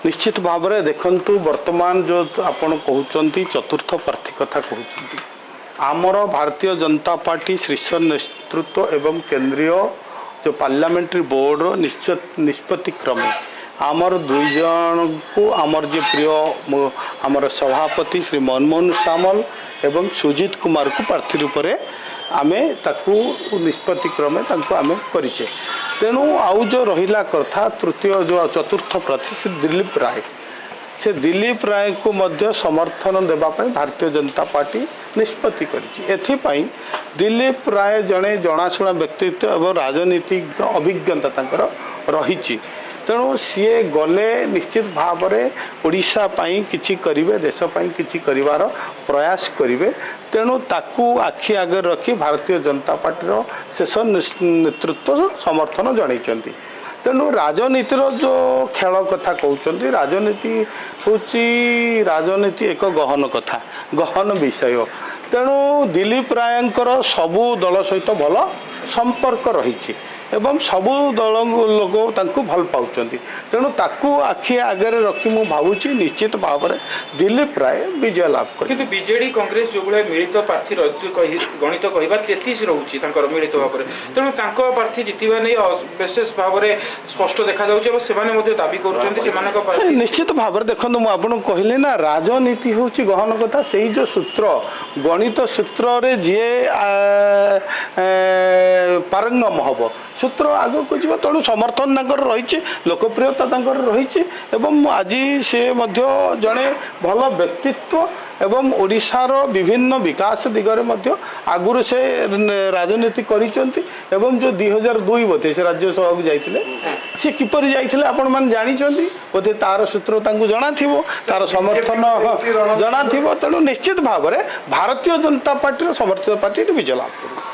निश्चित भाव में देखु वर्तमान जो आपण कहते चतुर्थ प्रार्थी कथा कहते आमर भारतीय जनता पार्टी शीर्ष नेतृत्व एवं केंद्रीय जो पार्लियामेंट्री बोर्ड निष्पत्ति क्रमे आमर दुई जन को आमर जे प्रिय आमर सभापति श्री मनमोहन सामल एवं सुजीत कुमार को प्रार्थी रूप में आमे ताकू निष्पत्ति क्रमे ताकू आमे करिचे। तेणु आउ जो रहिला कथा तृतीय जो चतुर्थ प्रार्थी श्री दिलीप राय से दिलीप राय को मध्य समर्थन देवाई भारतीय जनता पार्टी निष्पत्ति करिछि। दिलीप राय जड़े जनाशुना व्यक्तित्व एवं राजनीतिक अभिज्ञता तांकर रहिछि। तेणु सीए गले निश्चित भाव में ओडिशा पाई किछि करिवे देश पाई किछि करिवार प्रयास करिवे। तेणु ताकू आखि आगे रखी भारतीय जनता पार्टी शेष नेतृत्व समर्थन जनइछन्ति। तेणु राजनीतिर जो खेल कथा कहते राजनीति हूँ राजनीति एक गहन कथा गहन विषय। तेणु दिलीप रायंकर सबू दल सहित भल संपर्क रही एवं सबू दल लोक तांको भल पाउछन्ति। तेणु ताकू आखि आगे रखी मु भावुची निश्चित भाव में दिलीप राय विजय लाभ कर। किंतु बीजेडी कांग्रेस जो भाई मिलित प्रार्थी गणित कहवा 33 रोचे मिलित भाव में। तेणु प्रार्थी जितवा नहीं विशेष भाव में स्पष्ट देखा दाबी कर निश्चित भाव में देखो मुझे कहली ना राजनीति हूँ गहन कथा से जो सूत्र गणित सूत्र रे जी पारंगम हम सूत्र आग को जीव। तेणु समर्थन रही लोकप्रियता रही आज से जड़े भल व्यक्तित्व एवं ओडिशार विभिन्न विकास दिगरे आगुरी से राजनीति करिसेंति। एवं जो 2002 बोधे से राज्यसभा को जाइथिले सी किपरि जाइथिले आपण मान जानिचंती बोधे तार सूत्र तांकु जणा थिबो तार समर्थन जणा थिबो। तेणु निश्चित भाव में भारतीय जनता पार्टी समर्थित पार्टी विजय लाभ।